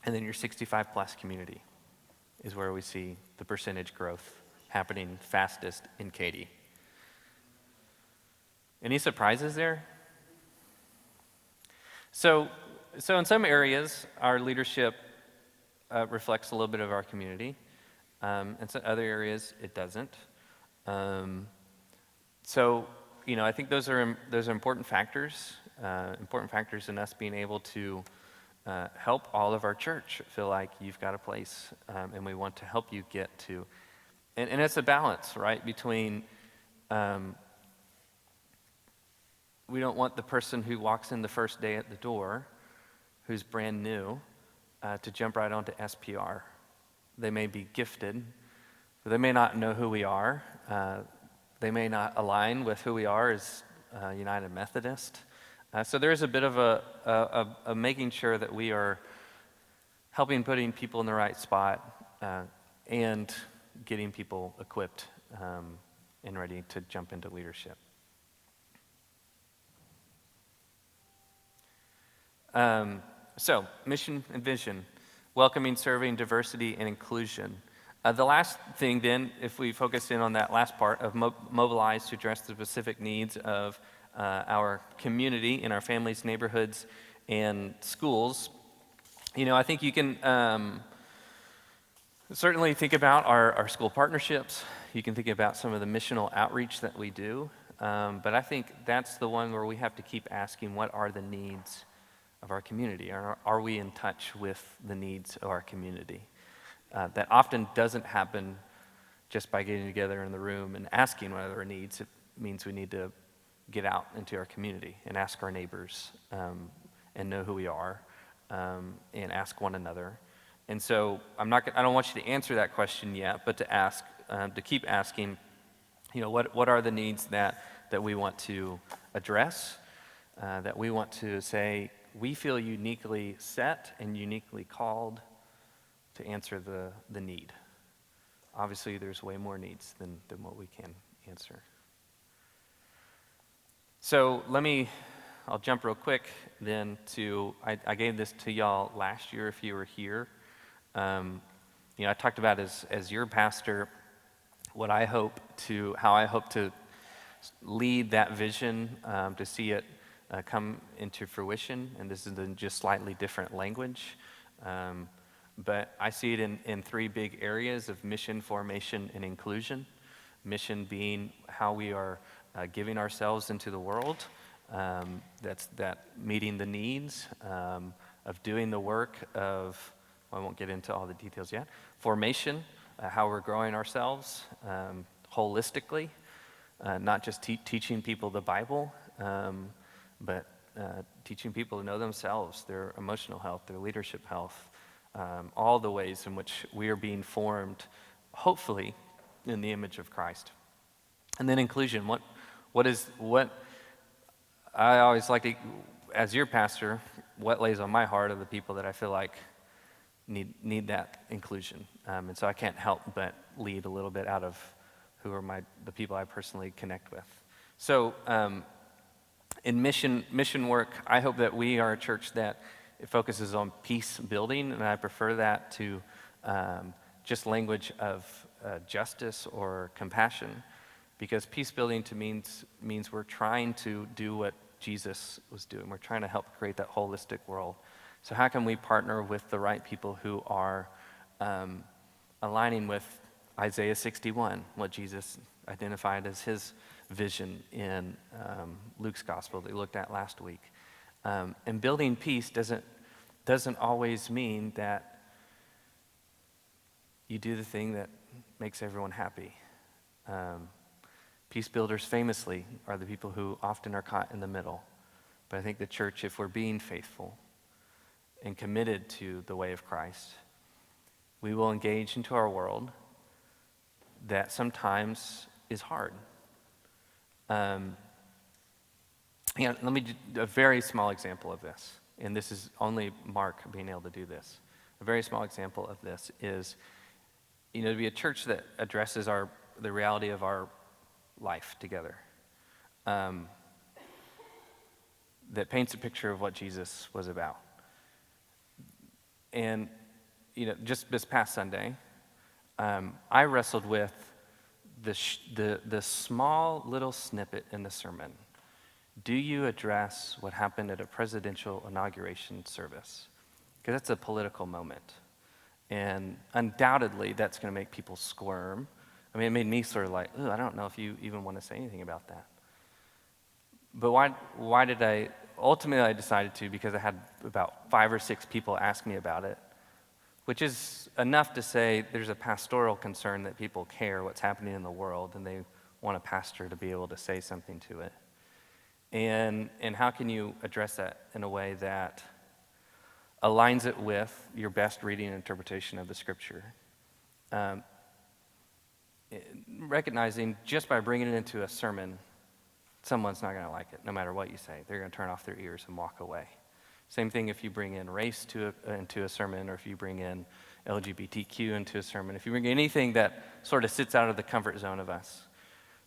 then your 65 plus community is where we see the percentage growth happening fastest in Katy. Any surprises there? So in some areas, our leadership reflects a little bit of our community. In some other areas, it doesn't. I think those are important factors in us being able to help all of our church feel like you've got a place, and we want to help you get to. And it's a balance, right, between we don't want the person who walks in the first day at the door, who's brand new, to jump right onto SPR. They may be gifted, but they may not know who we are. They may not align with who we are as United Methodist. So there is a bit of a making sure that we are helping putting people in the right spot and getting people equipped and ready to jump into leadership. So, mission and vision, welcoming, serving, diversity, and inclusion. The last thing then, if we focus in on that last part of mobilize to address the specific needs of our community in our families, neighborhoods, and schools, I think you can certainly think about our school partnerships. You can think about some of the missional outreach that we do. But I think that's the one where we have to keep asking, what are the needs of our community? Are we in touch with the needs of our community? That often doesn't happen just by getting together in the room and asking what are our needs. It means we need to get out into our community and ask our neighbors and know who we are and ask one another. And so I don't want you to answer that question yet, but to keep asking, what are the needs that we want to address, that we want to say, we feel uniquely set and uniquely called to answer the need. Obviously, there's way more needs than what we can answer. So I'll jump real quick then I gave this to y'all last year if you were here. I talked about as your pastor, how I hope to lead that vision, to see it come into fruition, and this is in just slightly different language. But I see it in three big areas of mission, formation, and inclusion. Mission being how we are giving ourselves into the world. That's meeting the needs of doing the work of, I won't get into all the details yet. Formation, how we're growing ourselves holistically, not just teaching people the Bible, but teaching people to know themselves, their emotional health, their leadership health, all the ways in which we are being formed, hopefully, in the image of Christ. And then inclusion, what I always like to, as your pastor, what lays on my heart are the people that I feel like need that inclusion. And so I can't help but lead a little bit out of who are the people I personally connect with. So in mission work, I hope that we are a church that it focuses on peace building, and I prefer that to just language of justice or compassion, because peace building to means we're trying to do what Jesus was doing. We're trying to help create that holistic world. So how can we partner with the right people who are aligning with Isaiah 61, what Jesus identified as his vision in Luke's gospel that we looked at last week. And building peace doesn't always mean that you do the thing that makes everyone happy. Peace builders famously are the people who often are caught in the middle. But I think the church, if we're being faithful and committed to the way of Christ, we will engage into our world that sometimes is hard. Let me do a very small example of this, and this is only Mark being able to do this. A very small example of this is, to be a church that addresses the reality of our life together, that paints a picture of what Jesus was about. And, just this past Sunday, I wrestled with the small little snippet in the sermon. Do you address what happened at a presidential inauguration service? Because that's a political moment. And undoubtedly, that's going to make people squirm. I mean, it made me sort of like, I don't know if you even want to say anything about that. But why did I? Ultimately, I decided to because I had about 5 or 6 people ask me about it, which is enough to say there's a pastoral concern that people care what's happening in the world, and they want a pastor to be able to say something to it. And how can you address that in a way that aligns it with your best reading and interpretation of the Scripture? Recognizing just by bringing it into a sermon, someone's not going to like it, no matter what you say. They're going to turn off their ears and walk away. Same thing if you bring in race into a sermon, or if you bring in LGBTQ into a sermon. If you bring anything that sort of sits out of the comfort zone of us.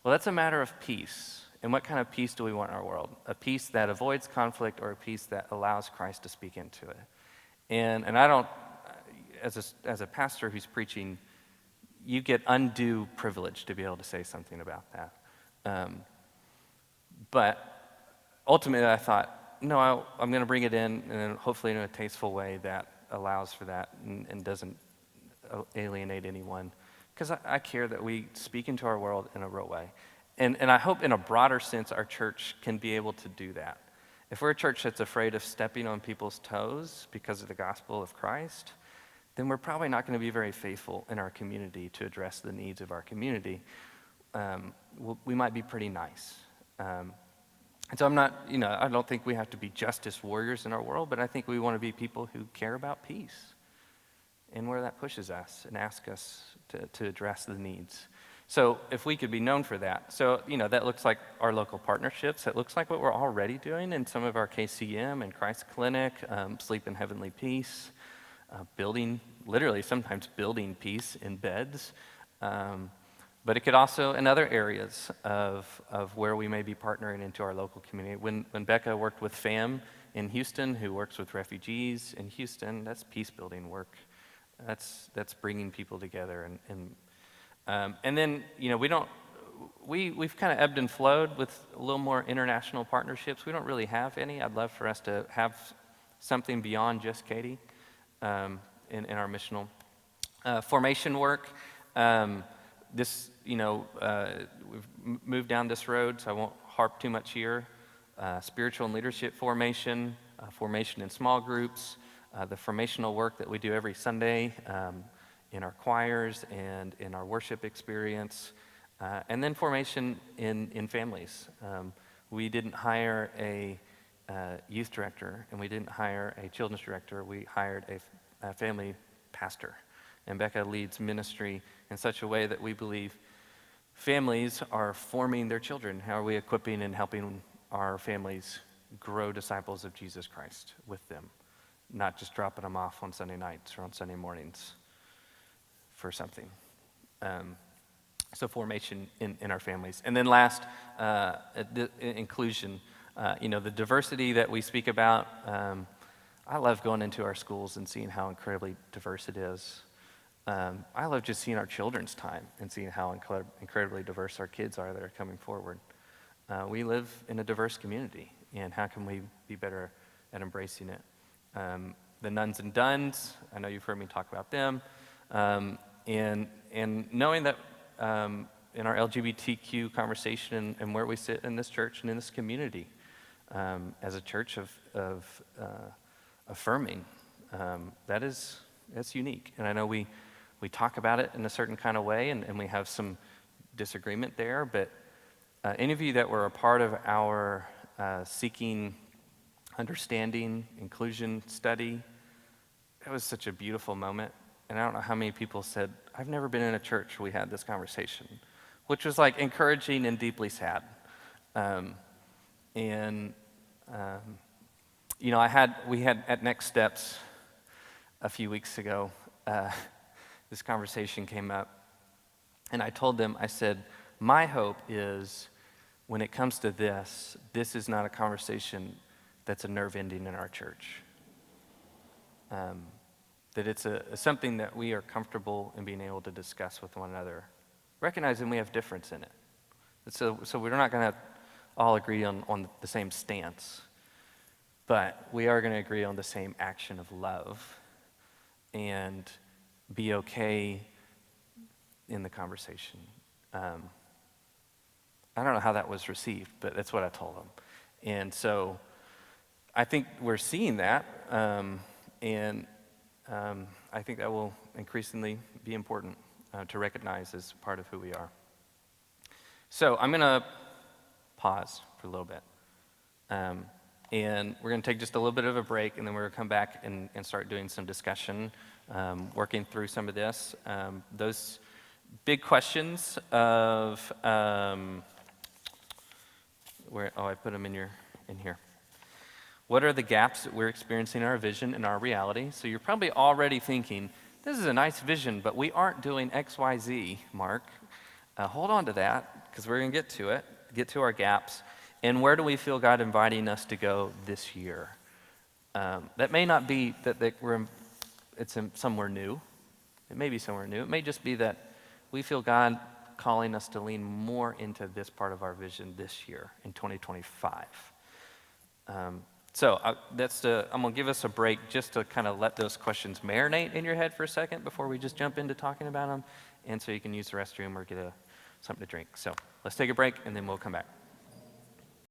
Well, that's a matter of peace. And what kind of peace do we want in our world? A peace that avoids conflict, or a peace that allows Christ to speak into it? And I don't, as a pastor who's preaching, you get undue privilege to be able to say something about that. But ultimately I thought, no, I'm going to bring it in, and hopefully in a tasteful way that allows for that and doesn't alienate anyone. Because I care that we speak into our world in a real way. And I hope in a broader sense our church can be able to do that. If we're a church that's afraid of stepping on people's toes because of the gospel of Christ, then we're probably not going to be very faithful in our community to address the needs of our community. We might be pretty nice. And so I'm not, I don't think we have to be justice warriors in our world, but I think we want to be people who care about peace and where that pushes us and ask us to address the needs. So if we could be known for that. So, that looks like our local partnerships. It looks like what we're already doing in some of our KCM and Christ Clinic, Sleep in Heavenly Peace, sometimes building peace in beds. But it could also in other areas of where we may be partnering into our local community. When Becca worked with FAM in Houston, who works with refugees in Houston, that's peace building work. That's bringing people together. And then, we've kind of ebbed and flowed with a little more international partnerships. We don't really have any. I'd love for us to have something beyond just Katy in our missional formation work. We've moved down this road, so I won't harp too much here. Spiritual and leadership formation, formation in small groups, the formational work that we do every Sunday in our choirs and in our worship experience, and then formation in families. We didn't hire a youth director, and we didn't hire a children's director. We hired a family pastor. And Becca leads ministry in such a way that we believe families are forming their children. How are we equipping and helping our families grow disciples of Jesus Christ with them? Not just dropping them off on Sunday nights or on Sunday mornings for something. So formation in our families. And then last, inclusion. The diversity that we speak about, I love going into our schools and seeing how incredibly diverse it is. I love just seeing our children's time and seeing how incredibly diverse our kids are that are coming forward. We live in a diverse community, and how can we be better at embracing it? The nuns and duns, I know you've heard me talk about them, and knowing that in our LGBTQ conversation and where we sit in this church and in this community as a church of affirming. That's unique. And I know we talk about it in a certain kind of way, and we have some disagreement there, but any of you that were a part of our Seeking Understanding Inclusion study, it was such a beautiful moment. And I don't know how many people said, I've never been in a church where we had this conversation, which was like encouraging and deeply sad. You know, we had at Next Steps a few weeks ago, this conversation came up, and I told them, I said, my hope is when it comes to this is not a conversation that's a nerve ending in our church. That it's something that we are comfortable in being able to discuss with one another, recognizing we have difference in it. So we're not going to all agree on the same stance, but we are going to agree on the same action of love and be okay in the conversation. I don't know how that was received, but that's what I told them. And so I think we're seeing that, and I think that will increasingly be important to recognize as part of who we are. So I'm going to pause for a little bit. And we're going to take just a little bit of a break, and then we're going to come back and start doing some discussion, working through some of this. Those big questions of, I put them in here. What are the gaps that we're experiencing in our vision and our reality? So you're probably already thinking, this is a nice vision, but we aren't doing X, Y, Z, Mark. Hold on to that, because we're going to get to our gaps. And where do we feel God inviting us to go this year? That may not be that it's somewhere new. It may be somewhere new. It may just be that we feel God calling us to lean more into this part of our vision this year in 2025. I'm going to give us a break just to kind of let those questions marinate in your head for a second before we just jump into talking about them, and so you can use the restroom or get something to drink. So let's take a break, and then we'll come back.